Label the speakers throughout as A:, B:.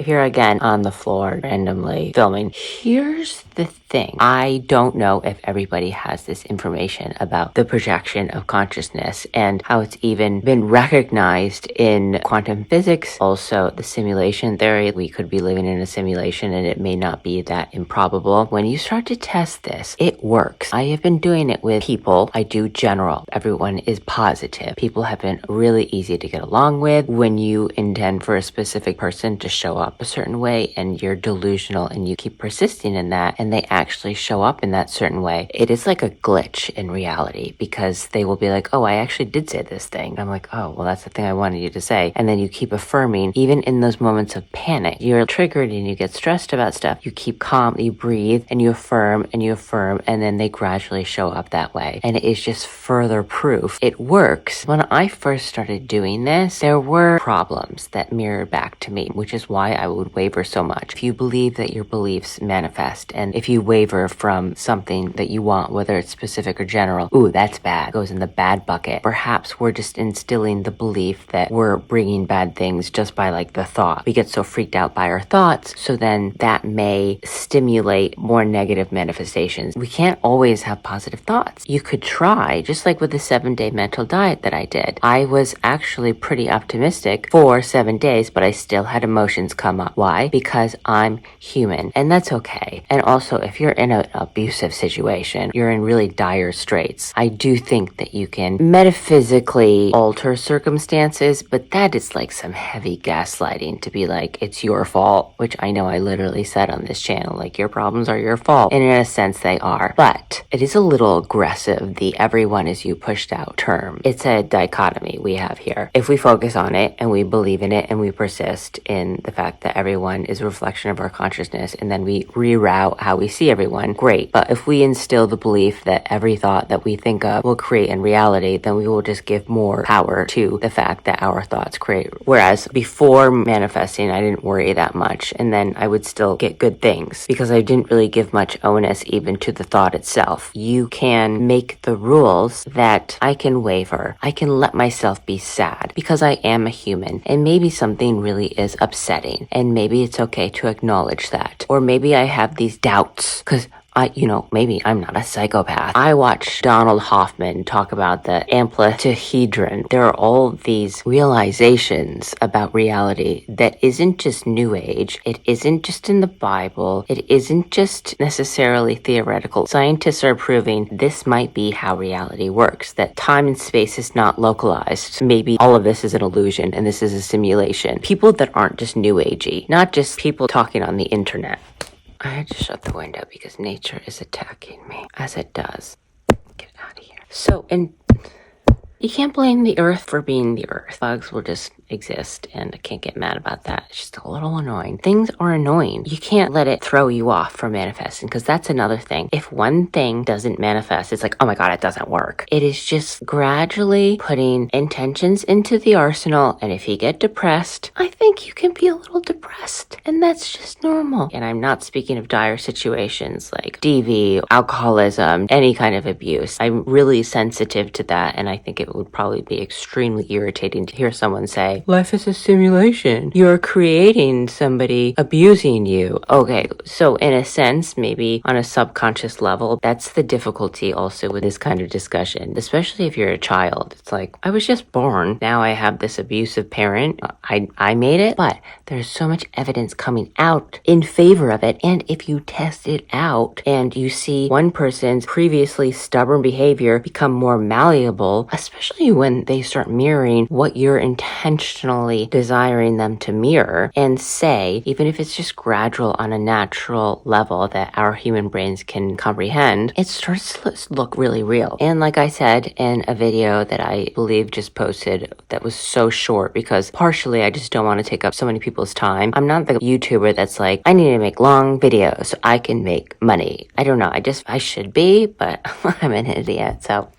A: Here again on the floor, randomly filming. Here's the thing. I don't know if everybody has this information about the projection of consciousness and how it's even been recognized in quantum physics. Also, the simulation theory. We could be living in a simulation and it may not be that improbable. When you start to test this, it works. I have been doing it with people. I do general. Everyone is positive. People have been really easy to get along with. When you intend for a specific person to show up a certain way and you're delusional and you keep persisting in that and they actually show up in that certain way, it is like a glitch in reality because they will be like, oh, I actually did say this thing. I'm like, oh, well, that's the thing I wanted you to say. And then you keep affirming, even in those moments of panic, you're triggered and you get stressed about stuff. You keep calm, you breathe and you affirm, and then they gradually show up that way. And it is just further proof it works. When I first started doing this, there were problems that mirrored back to me, which is why I would waver so much. If you believe that your beliefs manifest, and if you waver from something that you want, whether it's specific or general, ooh, that's bad, goes in the bad bucket. Perhaps we're just instilling the belief that we're bringing bad things just by like the thought. We get so freaked out by our thoughts, so then that may stimulate more negative manifestations. We can't always have positive thoughts. You could try, just like with the 7-day mental diet that I did. I was actually pretty optimistic for 7 days, but I still had emotions come up. Why? Because I'm human, and that's okay. And also, if you're in an abusive situation, you're in really dire straits, I do think that you can metaphysically alter circumstances, but that is like some heavy gaslighting to be like, it's your fault, which I know I literally said on this channel, like, your problems are your fault. And in a sense, they are. But it is a little aggressive, the everyone is you pushed out term. It's a dichotomy we have here. If we focus on it and we believe in it and we persist in the fact that everyone is a reflection of our consciousness and then we reroute how we see everyone, great. But if we instill the belief that every thought that we think of will create in reality, then we will just give more power to the fact that our thoughts create. Whereas before manifesting, I didn't worry that much, and then I would still get good things because I didn't really give much onus even to the thought itself. You can make the rules that I can waver. I can let myself be sad because I am a human, and maybe something really is upsetting, and maybe it's okay to acknowledge that. Or maybe I have these doubts because maybe I'm not a psychopath. I watched Donald Hoffman talk about the Amplituhedren. There are all these realizations about reality that isn't just New Age. It isn't just in the Bible. It isn't just necessarily theoretical. Scientists are proving this might be how reality works, that time and space is not localized. Maybe all of this is an illusion and this is a simulation. People that aren't just New Agey, not just people talking on the internet. I had to shut the window because nature is attacking me, as it does. Get out of here. So, and you can't blame the earth for being the earth. Bugs will just exist, and I can't get mad about that. It's just a little annoying. Things are annoying. You can't let it throw you off from manifesting, because that's another thing. If one thing doesn't manifest, it's like, oh my god, it doesn't work. It is just gradually putting intentions into the arsenal, and if you get depressed, I think you can be a little depressed, and that's just normal. And I'm not speaking of dire situations like DV, alcoholism, any kind of abuse. I'm really sensitive to that, and I think it would probably be extremely irritating to hear someone say, life is a simulation. You're creating somebody abusing you. Okay, so in a sense, maybe on a subconscious level, that's the difficulty also with this kind of discussion, especially if you're a child. It's like, I was just born. Now I have this abusive parent. I made it, but there's so much evidence coming out in favor of it. And if you test it out and you see one person's previously stubborn behavior become more malleable, especially when they start mirroring what you're intentionally desiring them to mirror, and say, even if it's just gradual on a natural level that our human brains can comprehend, it starts to look really real. And like I said in a video that I believe just posted that was so short, because partially I just don't want to take up so many people's time. I'm not the YouTuber that's like, I need to make long videos so I can make money. I don't know. I should be, but I'm an idiot, so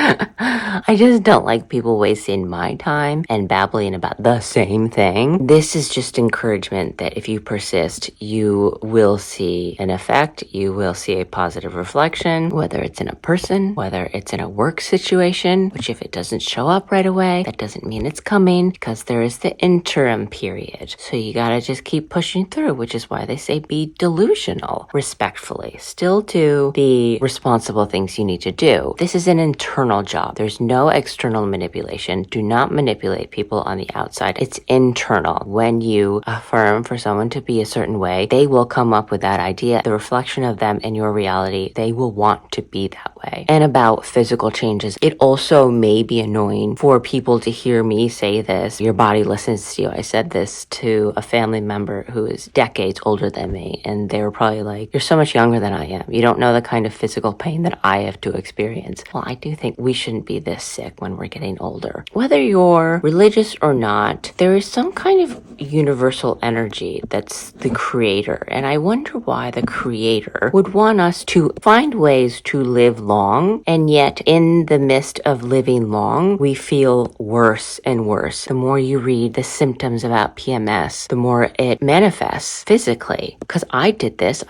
A: I just don't like people wasting my time and babbling about the same thing. This is just encouragement that if you persist, you will see an effect. You will see a positive reflection, whether it's in a person, whether it's in a work situation, which if it doesn't show up right away, that doesn't mean it's coming because there is the interim period. So you gotta just keep pushing through, which is why they say be delusional, respectfully. Still do the responsible things you need to do. This is an internal job. There's no external manipulation. Do not manipulate people on the outside. It's internal. When you affirm for someone to be a certain way, they will come up with that idea. The reflection of them in your reality, they will want to be that way. And about physical changes, it also may be annoying for people to hear me say this. Your body listens to you. I said this to a family member who is decades older than me, and they were probably like, you're so much younger than I am. You don't know the kind of physical pain that I have to experience. Well, I do think we shouldn't be this sick when we're getting older. Whether you're religious or not, there is some kind of universal energy that's the creator. And I wonder why the creator would want us to find ways to live long, and yet in the midst of living long, we feel worse and worse. The more you read the symptoms about PMS, the more it manifests physically. Because I did this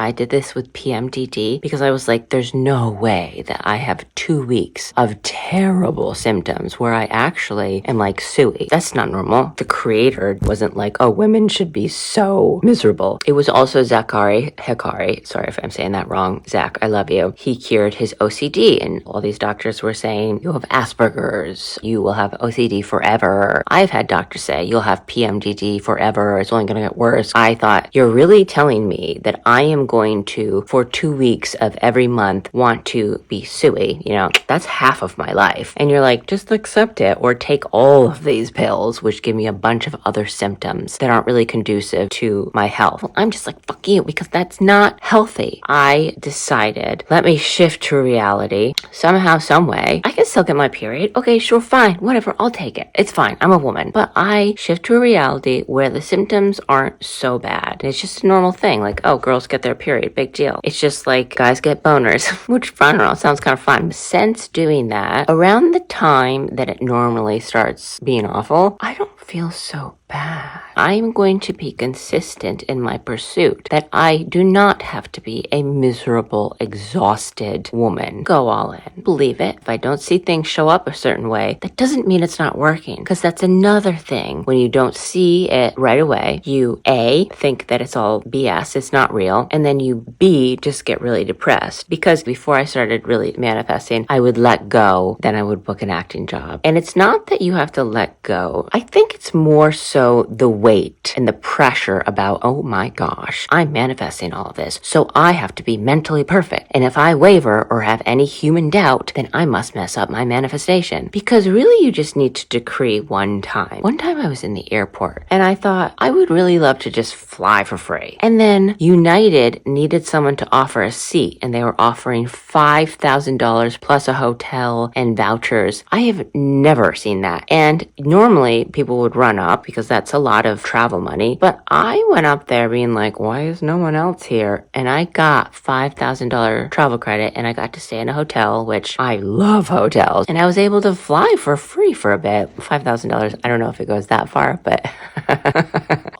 A: with PMDD because I was like, there's no way that I have 2 weeks of terrible symptoms where I actually am like suey. That's not normal. The creator wasn't like, oh, women should be so miserable. It was also Zachary Hikari. Sorry if I'm saying that wrong. Zach, I love you. He cured his OCD, and all these doctors were saying, you have Asperger's, you will have OCD forever. I've had doctors say, you'll have PMDD forever. It's only going to get worse. I thought, you're really telling me that I am going to, for 2 weeks of every month, want to be suey. You know, that's half of my life. And you're like, just accept it or take all of these pills, which give me a bunch of other symptoms that aren't really conducive to my health. Well, I'm just like, fuck you, because that's not healthy. I decided, let me shift to reality. Somehow, some way, I can still get my period. Okay, sure, fine, whatever, I'll take it. It's fine, I'm a woman. But I shift to a reality where the symptoms aren't so bad. And it's just a normal thing, like, oh, girls get their period, big deal. It's just like guys get boners, which, I don't know, sounds kind of fun. Since doing that, around the time that it normally starts being awful, I don't feel so bad. I'm going to be consistent in my pursuit that I do not have to be a miserable, exhausted woman. Go all in. Believe it. If I don't see things show up a certain way, that doesn't mean it's not working, because that's another thing. When you don't see it right away, you A, think that it's all BS, it's not real, and then you B, just get really depressed. Because before I started really manifesting, I would let go, then I would book an acting job. And it's not that you have to let go. I think it's more so the weight and the pressure about, oh my gosh, I'm manifesting all of this, so I have to be mentally perfect. And if I waver or have any human doubt, then I must mess up my manifestation. Because really you just need to decree one time. One time I was in the airport and I thought I would really love to just fly for free. And then United needed someone to offer a seat, and they were offering $5,000 plus a hotel and vouchers. I have never seen that. And normally people would run up because that's a lot of travel money. But I went up there being like, why is no one else here? And I got $5,000 travel credit, and I got to stay in a hotel, which I love hotels. And I was able to fly for free for a bit. $5,000, I don't know if it goes that far, but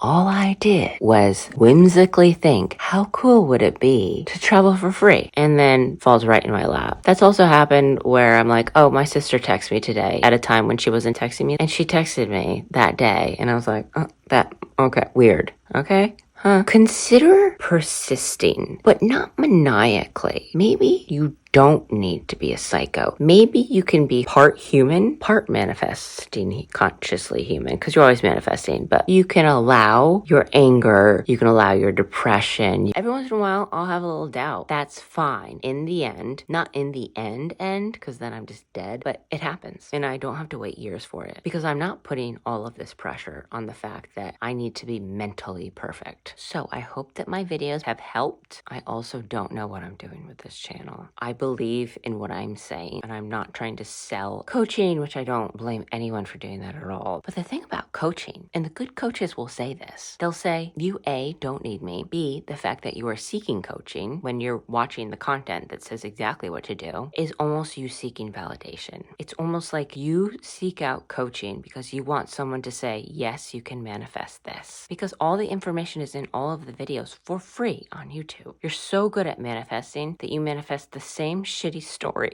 A: all I did was whimsically think, how cool would it be to travel for free? And then falls right in my lap. That's also happened where I'm like, oh, my sister texted me today at a time when she wasn't texting me. And she texted me that day. And I was like, oh, okay, weird. Okay. Huh. Consider persisting, but not maniacally. Maybe you don't need to be a psycho. Maybe you can be part human, part manifesting, consciously human, because you're always manifesting, but you can allow your anger, you can allow your depression. Every once in a while, I'll have a little doubt. That's fine. In the end, not in the end, because then I'm just dead, but it happens. And I don't have to wait years for it, because I'm not putting all of this pressure on the fact that I need to be mentally perfect. So I hope that my videos have helped. I also don't know what I'm doing with this channel. I believe in what I'm saying, and I'm not trying to sell coaching, which I don't blame anyone for doing that at all. But the thing about coaching, and the good coaches will say this, they'll say, you A, don't need me. B, the fact that you are seeking coaching when you're watching the content that says exactly what to do is almost you seeking validation. It's almost like you seek out coaching because you want someone to say, yes, you can manifest this. Because all the information is in all of the videos for free on YouTube. You're so good at manifesting that you manifest the same shitty story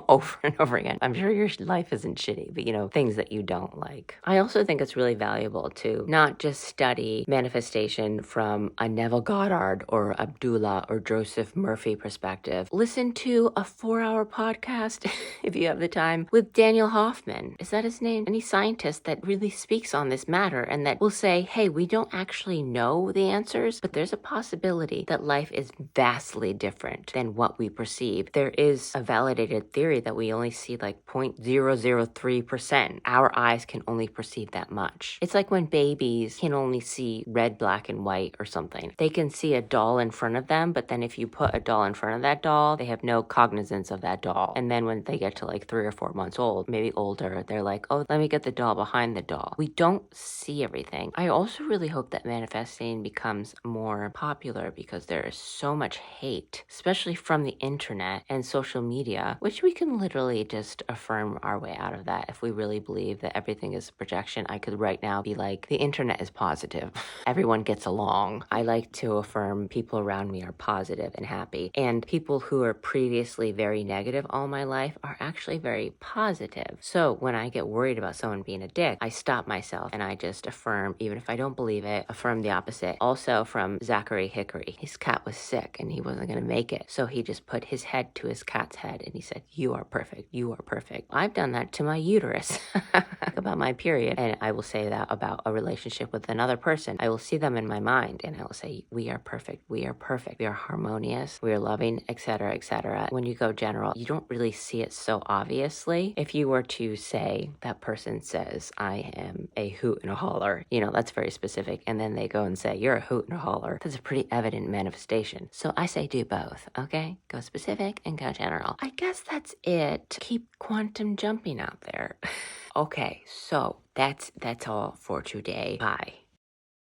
A: over and over again. I'm sure your life isn't shitty, but things that you don't like. I also think it's really valuable to not just study manifestation from a Neville Goddard or Abdullah or Joseph Murphy perspective. Listen to a 4-hour podcast, if you have the time, with Daniel Hoffman. Is that his name? Any scientist that really speaks on this matter and that will say, hey, we don't actually know the answers, but there's a possibility that life is vastly different than what we perceive. There is a validated theory that we only see like 0.003%. Our eyes can only perceive that much. It's like when babies can only see red, black, and white or something. They can see a doll in front of them, but then if you put a doll in front of that doll, they have no cognizance of that doll. And then when they get to like 3 or 4 months old, maybe older, they're like, oh, let me get the doll behind the doll. We don't see everything. I also really hope that manifesting becomes more popular because there is so much hate, especially from the internet and social media, which we can literally just affirm our way out of that. If we really believe that everything is a projection, I could right now be like, the internet is positive. Everyone gets along. I like to affirm people around me are positive and happy. And people who are previously very negative all my life are actually very positive. So when I get worried about someone being a dick, I stop myself and I just affirm, even if I don't believe it, affirm the opposite. Also from Zachary Hickory. His cat was sick and he wasn't going to make it. So he just put his head to his cat's head and he said, you are perfect. You are perfect. I've done that to my uterus about my period. And I will say that about a relationship with another person. I will see them in my mind and I will say, we are perfect. We are perfect. We are harmonious. We are loving, etc., etc. When you go general, you don't really see it so obviously. If you were to say that person says, I am a hoot and a holler, that's very specific. And then they go and say, you're a hoot and a holler. That's a pretty evident manifestation. So I say do both, okay? Go specific and go general. I guess that's it. Keep quantum jumping out there. Okay, so that's all for today. Bye.